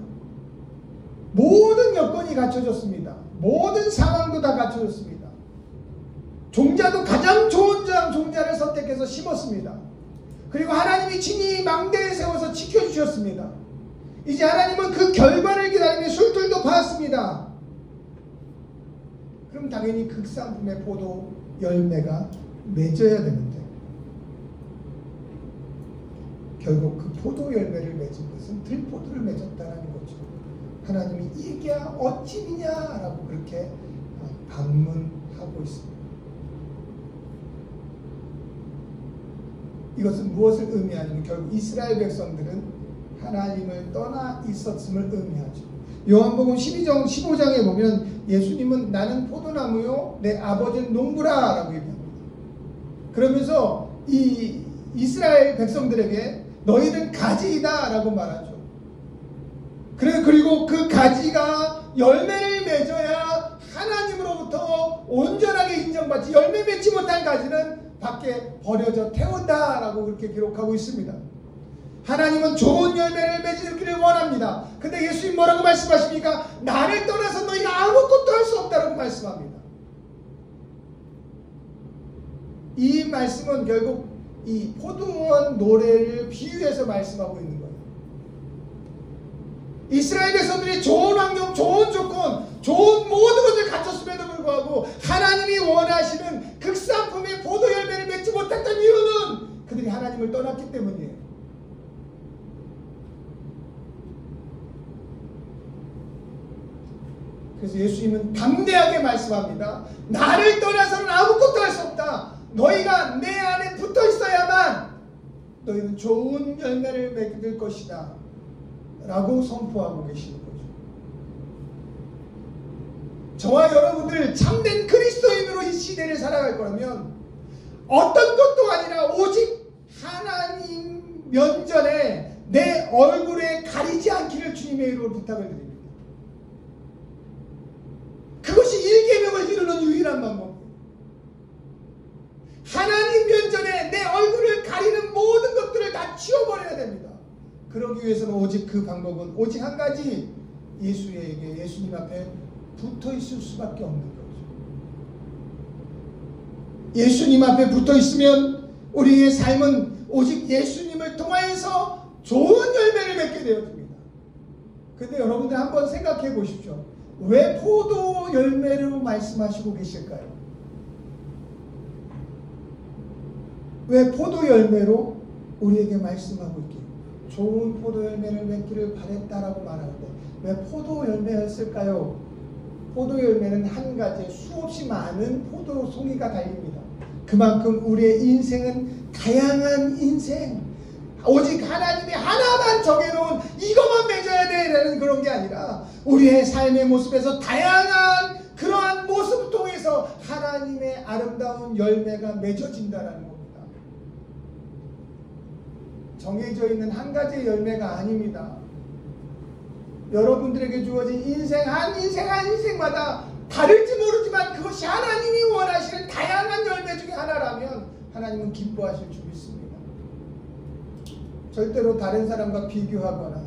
모든 여건이 갖춰졌습니다. 모든 상황도 다 갖춰졌습니다. 종자도 가장 좋은 종자를 선택해서 심었습니다. 그리고 하나님이 친히 망대에 세워서 지켜주셨습니다. 이제 하나님은 그 결과를 기다리며 술틀도 봤습니다. 그럼 당연히 극상품의 포도 열매가 맺어야 되는데 결국 그 포도 열매를 맺은 것은 들포도를 맺었다는 거죠. 하나님이 이게 어찌미냐라고 그렇게 반문하고 있습니다. 이것은 무엇을 의미하냐면 결국 이스라엘 백성들은 하나님을 떠나 있었음을 의미하죠. 요한복음 15장에 보면 예수님은 나는 포도나무요 내 아버지는 농부라 라고 얘기합니다. 그러면서 이 이스라엘 백성들에게 너희는 가지이다 라고 말하죠. 그리고 그 가지가 열매를 맺어야 하나님으로부터 온전하게 인정받지, 열매 맺지 못한 가지는 밖에 버려져 태운다 라고 그렇게 기록하고 있습니다. 하나님은 좋은 열매를 맺기를 원합니다. 근데 예수님 뭐라고 말씀하십니까? 나를 떠나서 너희가 아무것도 할 수 없다라고 말씀합니다. 이 말씀은 결국 이 포도원 노래를 비유해서 말씀하고 있는 거예요. 이스라엘 백성들이 좋은 환경, 좋은 조건, 좋은 모든 것을 갖췄음에도 불구하고 하나님이 원하시는 극상품의 포도 열매를 맺지 못했던 이유는 그들이 하나님을 떠났기 때문이에요. 그래서 예수님은 담대하게 말씀합니다. 나를 떠나서는 아무것도 할 수 없다. 너희가 내 안에 붙어 있어야만 너희는 좋은 열매를 맺을 것이다 라고 선포하고 계시는 거죠. 저와 여러분들 참된 그리스도인으로 이 시대를 살아갈 거라면 어떤 것도 아니라 오직 하나님 면전에 내 얼굴에 가리지 않기를 주님의 이름으로 부탁을 드립니다. 그것이 1계명을 이루는 유일한 방법입니다. 하나님 면전에 내 얼굴을 가리는 모든 것들을 다 치워버려야 됩니다. 그러기 위해서는 오직 그 방법은 오직 한 가지, 예수님 앞에 붙어 있을 수밖에 없는 거죠. 예수님 앞에 붙어 있으면 우리의 삶은 오직 예수님을 통하여서 좋은 열매를 맺게 되어집니다. 근데 여러분들 한번 생각해 보십시오. 왜 포도 열매로 말씀하시고 계실까요? 왜 포도 열매로 우리에게 말씀하고 있기에 좋은 포도 열매를 맺기를 바랬다라고 말하는데 왜 포도 열매였을까요? 포도 열매는 한 가지에 수없이 많은 포도 송이가 달립니다. 그만큼 우리의 인생은 다양한 인생, 오직 하나님이 하나만 정해놓은 이것만 맺어야 되라는 그런 게 아니라 우리의 삶의 모습에서 다양한 그러한 모습을 통해서 하나님의 아름다운 열매가 맺어진다는 겁니다. 정해져 있는 한 가지의 열매가 아닙니다. 여러분들에게 주어진 인생 한 인생마다 다를지 모르지만 그것이 하나님이 원하시는 다양한 열매 중에 하나라면 하나님은 기뻐하실 줄 믿습니다. 절대로 다른 사람과 비교하거나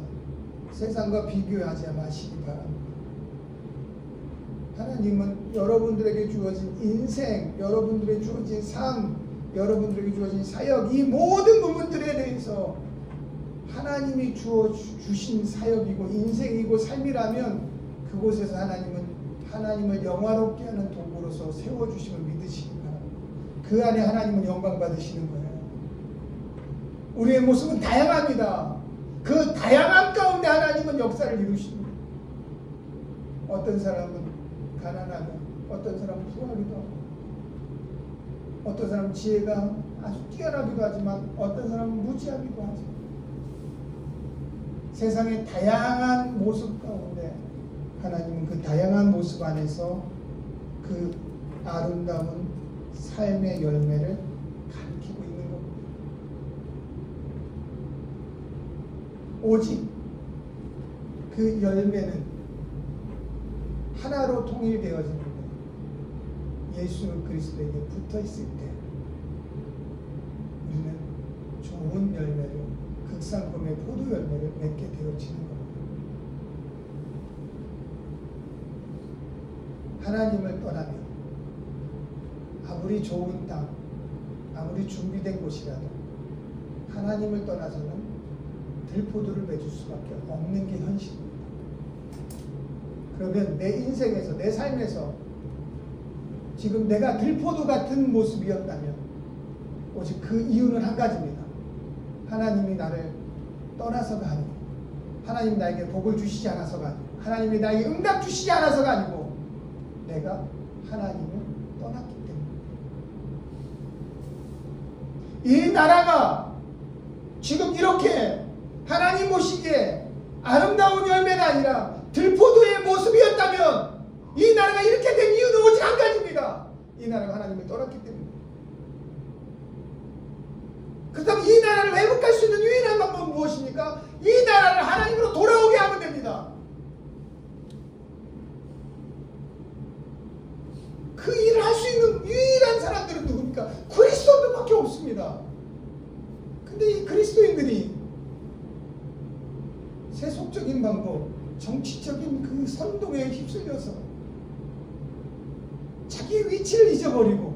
세상과 비교하지 마시기 바랍니다. 하나님은 여러분들에게 주어진 인생, 여러분들에게 주어진 삶, 여러분들에게 주어진 사역, 이 모든 부분들에 대해서 하나님이 주신 사역이고 인생이고 삶이라면 그곳에서 하나님을 영화롭게 하는 도구로서 세워주심을 믿으시기 바랍니다. 그 안에 하나님은 영광 받으시는 거예요. 우리의 모습은 다양합니다. 그 다양함 가운데 하나님은 역사를 이루십니다. 어떤 사람은 가난하고 어떤 사람은 부하기도 하고 어떤 사람은 지혜가 아주 뛰어나기도 하지만 어떤 사람은 무지하기도 하죠. 세상의 다양한 모습 가운데 하나님은 그 다양한 모습 안에서 그 아름다운 삶의 열매를 가리키고 있는 겁니다. 오직 그 열매는 하나로 통일되어지는데 예수 그리스도에게 붙어 있을 때 우리는 좋은 열매를 극상품의 포도 열매를 맺게 되어지는 겁니다. 하나님을 떠나면 아무리 좋은 땅, 아무리 준비된 곳이라도 하나님을 떠나서는 들포도를 맺을 수밖에 없는 게 현실입니다. 그러면 내 인생에서, 내 삶에서 지금 내가 들포도 같은 모습이었다면 오직 그 이유는 한 가지입니다. 하나님이 나를 떠나서가 아니고, 하나님이 나에게 복을 주시지 않아서가 아니고, 하나님이 나에게 응답 주시지 않아서가 아니고, 내가 하나님을 떠났기 때문에. 이 나라가 지금 이렇게 하나님 보시기에 아름다운 열매가 아니라 들포도의 모습이었다면 이 나라가 이렇게 된 이유는 오직 한 가지입니다. 이 나라가 하나님을 떠났기 때문에. 그렇다면 이 나라를 회복할 수 있는 유일한 방법은 무엇입니까? 이 나라를 하나님으로 돌아오게 하면 됩니다. 그 일을 할 수 있는 유일한 사람들은 누굽니까? 그리스도인들밖에 없습니다. 근데 이 그리스도인들이 세속적인 방법, 정치적인 그 선동에 휩쓸려서 자기의 위치를 잊어버리고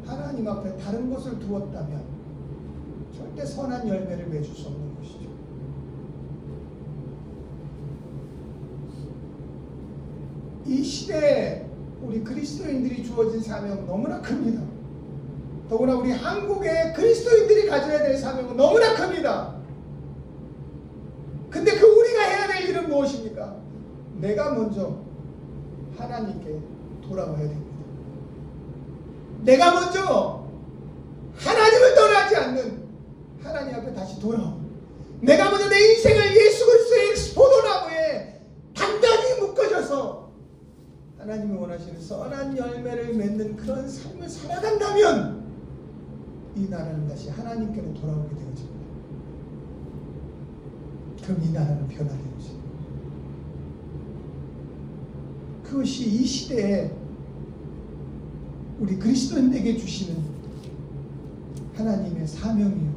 하나님 앞에 다른 것을 두었다면 절대 선한 열매를 맺을 수 없는 것이죠. 이 시대에 우리 그리스도인들이 주어진 사명은 너무나 큽니다. 더구나 우리 한국의 그리스도인들이 가져야 될 사명은 너무나 큽니다. 근데 그 우리가 해야 될 일은 무엇입니까? 내가 먼저 하나님께 돌아와야 됩니다. 내가 먼저 하나님을 떠나지 않는 하나님 앞에 다시 돌아오고, 내가 먼저 내 인생을 예수 그리스도의 포도나무에 단단히 묶어져서 하나님이 원하시는 선한 열매를 맺는 그런 삶을 살아간다면 이 나라는 다시 하나님께로 돌아오게 되어집니다. 그럼 이 나라는 변화되어집니다. 그것이 이 시대에 우리 그리스도인에게 주시는 하나님의 사명이요,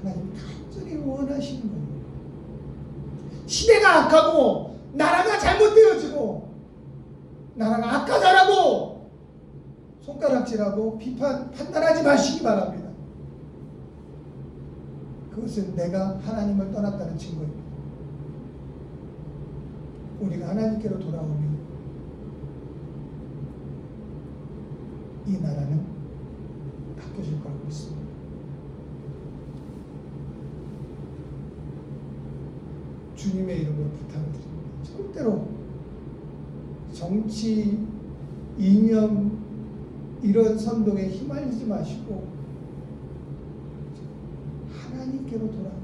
하나님 간절히 원하시는 거예요. 시대가 악하고 나라가 잘못되어지고 나라가 악하다라고 손가락질하고 판단하지 마시기 바랍니다. 그것은 내가 하나님을 떠났다는 증거입니다. 우리가 하나님께로 돌아오면 이 나라는 바뀌어질 거라고 믿습니다. 주님의 이름으로 부탁을 드립니다. 절대로 정치, 이념 이런 선동에 휘말리지 마시고 하나님께로 돌아오는,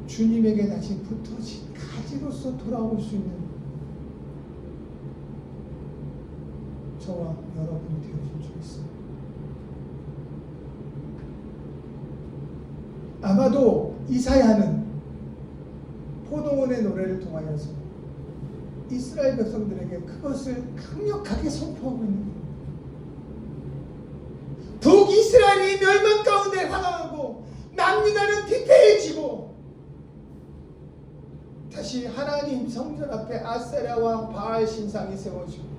주님에게 다시 붙어진 가지로서 돌아올 수 있는 저와 여러분이 되어줄 줄 믿습니다. 아마도 이사야는 포도원의 노래를 통하여서 이스라엘 백성들에게 그것을 강력하게 선포하고 있는 겁니다. 더욱 이스라엘이 멸망 가운데 당하고 남유다는 피폐해지고 다시 하나님 성전 앞에 아세라와 바알 신상이 세워지고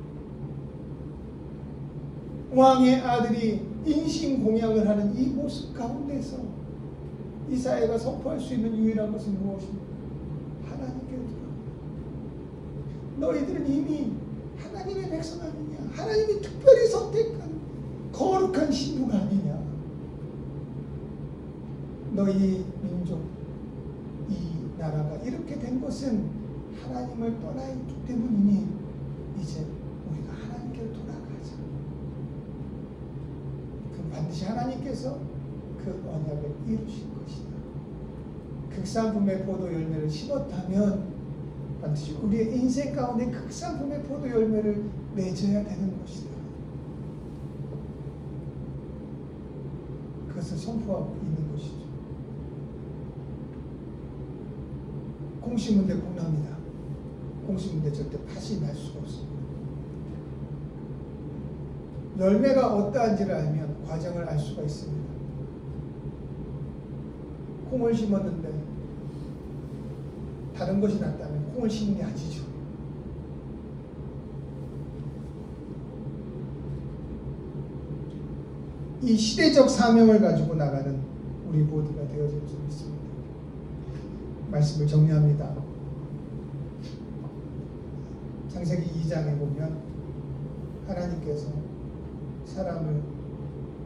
왕의 아들이 인신공양을 하는 이 모습 가운데서 이사야가 선포할 수 있는 유일한 것은 무엇입니까? 하나님께로 돌아오라. 너희들은 이미 하나님의 백성 아니냐? 하나님이 특별히 선택한 거룩한 신부가 아니냐? 너희 민족, 이 나라가 이렇게 된 것은 하나님을 떠나 있기 때문이니 이제 우리가 하나님께로 돌아가자. 그럼 반드시 하나님께서 그 언약을 이루실 것이다. 극산품의 포도 열매를 심었다면 반드시 우리의 인생 가운데 극산품의 포도 열매를 맺어야 되는 것이다. 그것을 선포하고 있는 것이죠. 공시문대 공납니다. 공시문대 절대 팥이 날 수가 없습니다. 열매가 어떠한지를 알면 과정을 알 수가 있습니다. 콩을 심었는데 다른 것이 낫다면 콩을 심는 게 아니죠. 이 시대적 사명을 가지고 나가는 우리 모두가 되어질 수 있습니다. 말씀을 정리합니다. 창세기 2장에 보면 하나님께서 사람을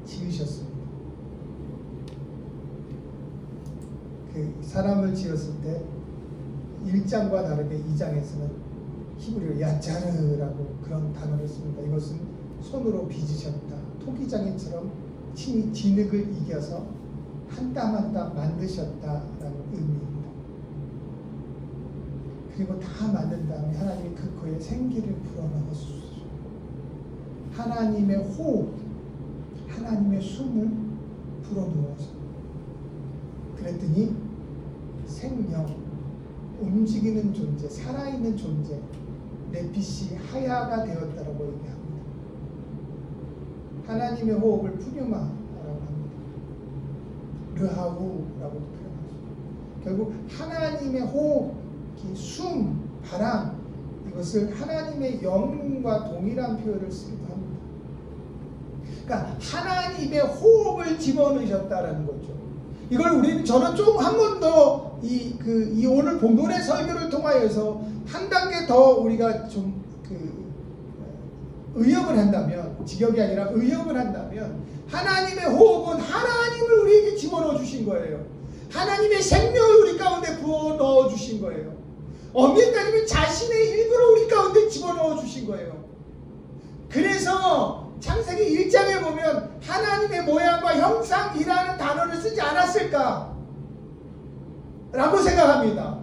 지으셨습니다. 그 사람을 지었을 때 1장과 다르게 2장에서는 히브리어 야자르라고 그런 단어를 씁니다. 이것은 손으로 빚으셨다. 토기장애처럼 친히 진흙을 이겨서 한 땀 한 땀 만드셨다라는 의미입니다. 그리고 다 만든 다음에 하나님이 그 코에 생기를 불어넣으셨어요. 하나님의 호흡, 하나님의 숨을 불어넣어서 그랬더니 생명, 움직이는 존재, 살아있는 존재, 네피시 하야가 되었다라고 얘기합니다. 하나님의 호흡을 푸뉴마라고 합니다. 르하우라고도 표현하죠. 결국 하나님의 호흡, 숨, 바람, 이것을 하나님의 영과 동일한 표현을 쓰기도 합니다. 그러니까 하나님의 호흡을 집어넣으셨다라는 거죠. 이걸 저는 좀 한 번 더 이 오늘 본문의 설교를 통하여서 한 단계 더 우리가 좀 의역을 한다면, 직역이 아니라 의역을 한다면, 하나님의 호흡은 하나님을 우리에게 집어넣어 주신 거예요. 하나님의 생명을 우리 가운데 부어 넣어 주신 거예요. 엄밀히 따지면 자신의 일부를 우리 가운데 집어넣어 주신 거예요. 그래서 창세기 1장에 보면 하나님의 모양과 형상이라는 단어를 쓰지 않았을까? 라고 생각합니다.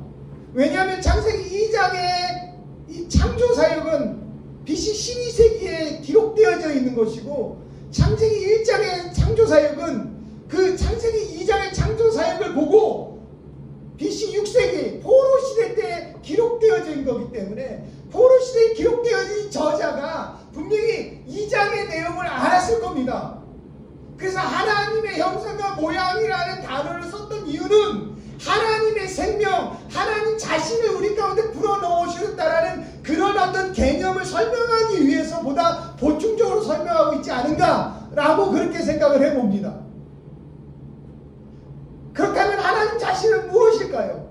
왜냐하면 창세기 2장의 이 창조 사역은 BC 12세기에 기록되어져 있는 것이고, 창세기 1장의 창조 사역은 그 창세기 2장의 창조 사역을 보고 BC 6세기 포로 시대 때 기록되어져 있는 거기 때문에 포로 시대에 기록되어진 저자가 분명히 2장의 내용을 알았을 겁니다. 그래서 하나님의 형상과 모양이라는 단어를 썼던 이유는 하나님의 생명, 하나님 자신을 우리 가운데 불어넣으셨다라는 그런 어떤 개념을 설명하기 위해서 보다 보충적으로 설명하고 있지 않은가라고 그렇게 생각을 해봅니다. 그렇다면 하나님 자신은 무엇일까요?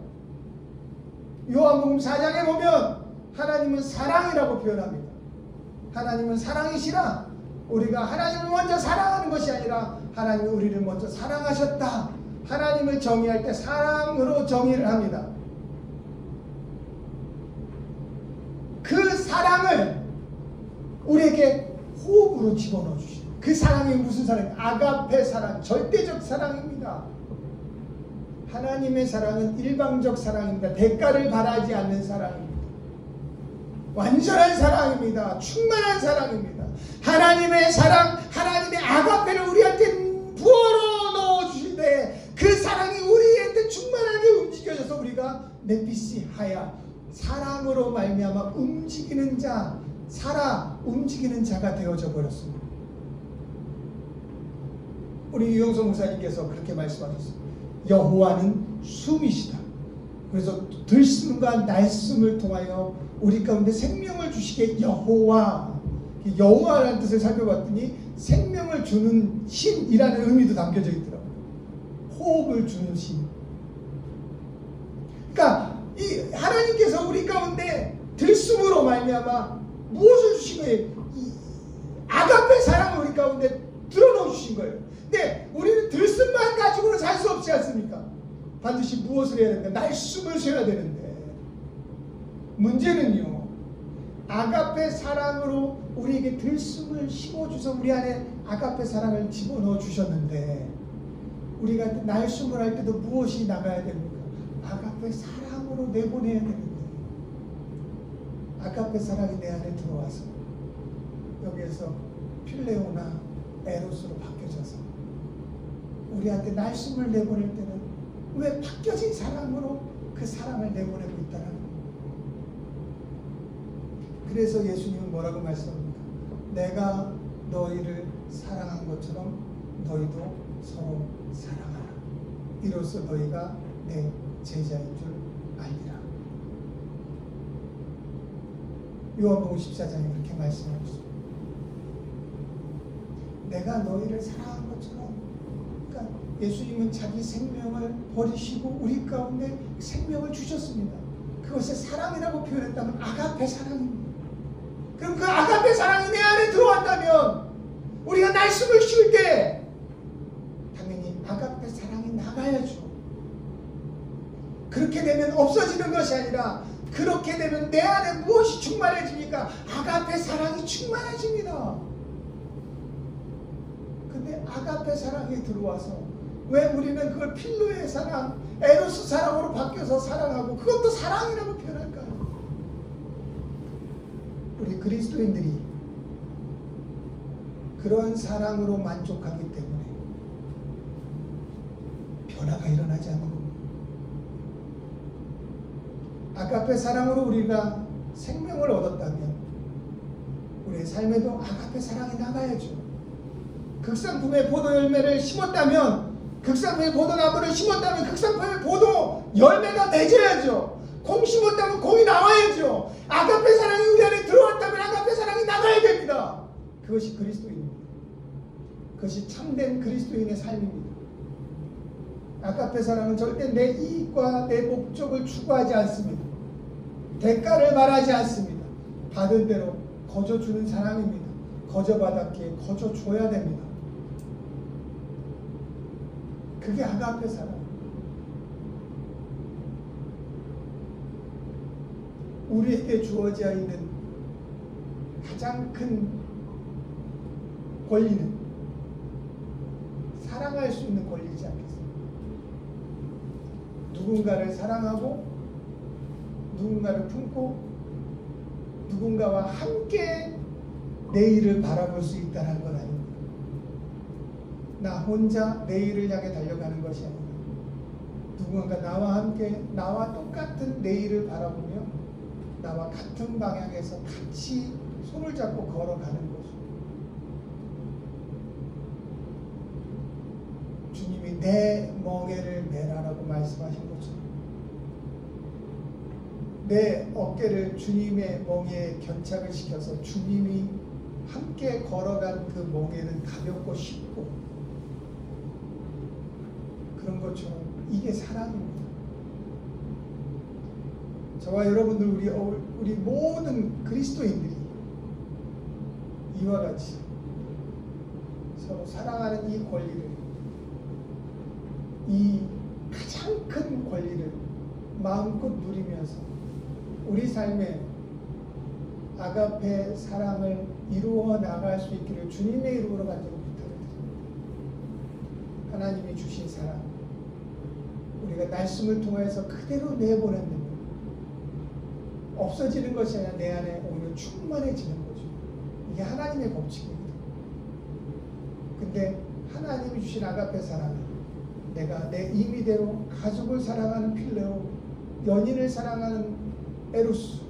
요한복음 4장에 보면 하나님은 사랑이라고 표현합니다. 하나님은 사랑이시라. 우리가 하나님을 먼저 사랑하는 것이 아니라 하나님이 우리를 먼저 사랑하셨다. 하나님을 정의할 때 사랑으로 정의를 합니다. 그 사랑을 우리에게 호흡으로 집어넣어 주시고, 그 사랑이 무슨 사랑이에요? 아가페 사랑, 절대적 사랑입니다. 하나님의 사랑은 일방적 사랑입니다. 대가를 바라지 않는 사랑입니다. 완전한 사랑입니다. 충만한 사랑입니다. 하나님의 사랑, 하나님의 아가페를 우리한테 부어러 넣어주시되 그 사랑이 우리한테 충만하게 움직여져서 우리가 네피시 하야, 사랑으로 말미암아 움직이는 자, 살아 움직이는 자가 되어져 버렸습니다. 우리 유영석 목사님께서 그렇게 말씀하셨습니다. 여호와는 숨이시다. 그래서 들숨과 날숨을 통하여 우리 가운데 생명을 주시게 여호와라는 뜻을 살펴봤더니 생명을 주는 신이라는 의미도 담겨져 있더라고요. 호흡을 주는 신. 그러니까 이 하나님께서 우리 가운데 들숨으로 말미암아 무엇을 주신 거예요? 이 아가페 사랑을 우리 가운데 들어넣어 주신 거예요. 근데 우리는 들숨만 가지고는 살 수 없지 않습니까? 반드시 무엇을 해야 되는가? 날숨을 쉬어야 되는데, 문제는요, 아가페 사랑으로 우리에게 들숨을 심어주셔서 우리 안에 아가페 사랑을 집어넣어 주셨는데, 우리가 날숨을 할 때도 무엇이 나가야 됩니까? 아가페 사랑으로 내보내야 되는데, 아가페 사랑이 내 안에 들어와서 여기에서 필레오나 에로스로 바뀌어져서 우리한테 날숨을 내보낼 때는 왜 바뀌어진 사랑으로 그 사랑을 내보내고 있다는 거예요. 그래서 예수님은 뭐라고 말씀합니까? 내가 너희를 사랑한 것처럼 너희도 서로 사랑하라. 이로써 너희가 내 제자인 줄 알리라. 요한복음 14장에 그렇게 말씀하고 있습니다. 내가 너희를 사랑한 것처럼, 그러니까 예수님은 자기 생명을 버리시고 우리 가운데 생명을 주셨습니다. 그것을 사랑이라고 표현했다면 아가페 사랑입니다. 그럼 그 아가페 사랑이 내 안에 들어왔다면 우리가 날숨을 쉴 때 당연히 아가페 사랑이 나가야죠. 그렇게 되면 없어지는 것이 아니라, 그렇게 되면 내 안에 무엇이 충만해집니까? 아가페 사랑이 충만해집니다. 근데 아가페 사랑이 들어와서 왜 우리는 그걸 필로의 사랑, 에로스 사랑으로 바뀌어서 사랑하고 그것도 사랑이라고 표현할까요? 우리 그리스도인들이 그런 사랑으로 만족하기 때문에 변화가 일어나지 않는 겁니다. 아가페 사랑으로 우리가 생명을 얻었다면 우리의 삶에도 아가페 사랑이 나가야죠. 극상품의 포도 열매를 심었다면, 극상품의 포도나무를 심었다면 극상품의 포도 열매가 맺어야죠. 콩 심었다면 콩이 나와야죠. 아가페 사랑이 우리 안에 들어왔다면 아가페 사랑이 나가야 됩니다. 그것이 그리스도인입니다. 그것이 참된 그리스도인의 삶입니다. 아가페 사랑은 절대 내 이익과 내 목적을 추구하지 않습니다. 대가를 말하지 않습니다. 받은 대로 거저주는 사랑입니다. 거저받았기에 거저줘야 됩니다. 그게 아가페 사랑. 우리에게 주어져 있는 가장 큰 권리는 사랑할 수 있는 권리이지 않겠습니까? 누군가를 사랑하고 누군가를 품고 누군가와 함께 내일을 바라볼 수 있다는 건 아닙니다. 나 혼자 내일을 향해 달려가는 것이 아니라 누군가 나와 함께, 나와 똑같은 내일을 바라보며 나와 같은 방향에서 같이 손을 잡고 걸어가는 거죠. 주님이 내 멍에를 메라라고 말씀하신 것처럼 내 어깨를 주님의 멍에에 견착을 시켜서 주님이 함께 걸어간 그 멍에는 가볍고 쉽고, 그런 것처럼 이게 사랑입니다. 저와 여러분들, 우리 모든 그리스도인들이 이와 같이 서로 사랑하는 이 권리를, 이 가장 큰 권리를 마음껏 누리면서 우리 삶에 아가페 사랑을 이루어 나갈 수 있기를 주님의 이름으로 간절히 부탁드립니다. 하나님이 주신 사랑, 우리가 날숨을 통해서 그대로 내보낸다면 없어지는 것이 아니라 내 안에 오히려 충만해지는 거죠. 이게 하나님의 법칙입니다. 근데 하나님이 주신 아가페 사랑은 내가 내 임의대로 가족을 사랑하는 필레오, 연인을 사랑하는 에로스,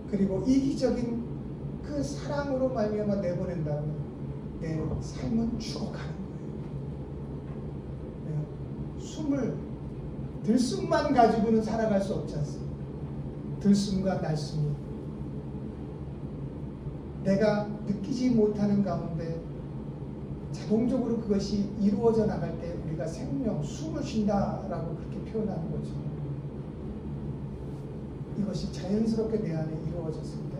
그리고 이기적인 그 사랑으로 말미암아 내보낸다면 내 삶은 죽어가는 거예요. 들숨만 가지고는 살아갈 수 없지 않습니까? 들숨과 날숨이 내가 느끼지 못하는 가운데 자동적으로 그것이 이루어져 나갈 때 우리가 생명, 숨을 쉰다라고 그렇게 표현하는 거죠. 이것이 자연스럽게 내 안에 이루어졌을 때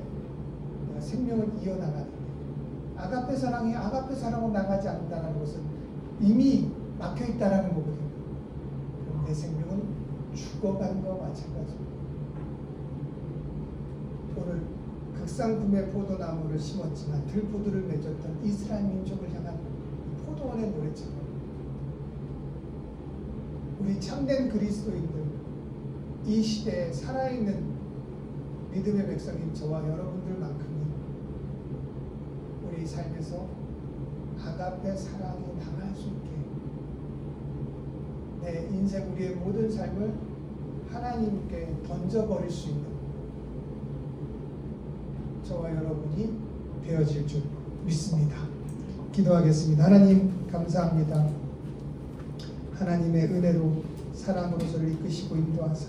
내가 생명을 이어나가는, 아가페 사랑이 아가페 사랑으로 나가지 않는다는 것은 이미 막혀있다는 거거든요. 그럼 내 생명은 죽어간 것과 마찬가지입니다. 오늘 극상품의 포도나무를 심었지만 들포도를 맺었던 이스라엘 민족을 향한 포도원의 노래처럼 우리 참된 그리스도인들, 이 시대에 살아있는 믿음의 백성인 저와 여러분들만큼은 우리 삶에서 아가페 사랑이 나갈 수 있게 내 인생, 우리의 모든 삶을 하나님께 던져버릴 수 있는 저와 여러분이 되어질 줄 믿습니다. 기도하겠습니다. 하나님, 감사합니다. 하나님의 은혜로 사랑으로서를 이끄시고 인도하사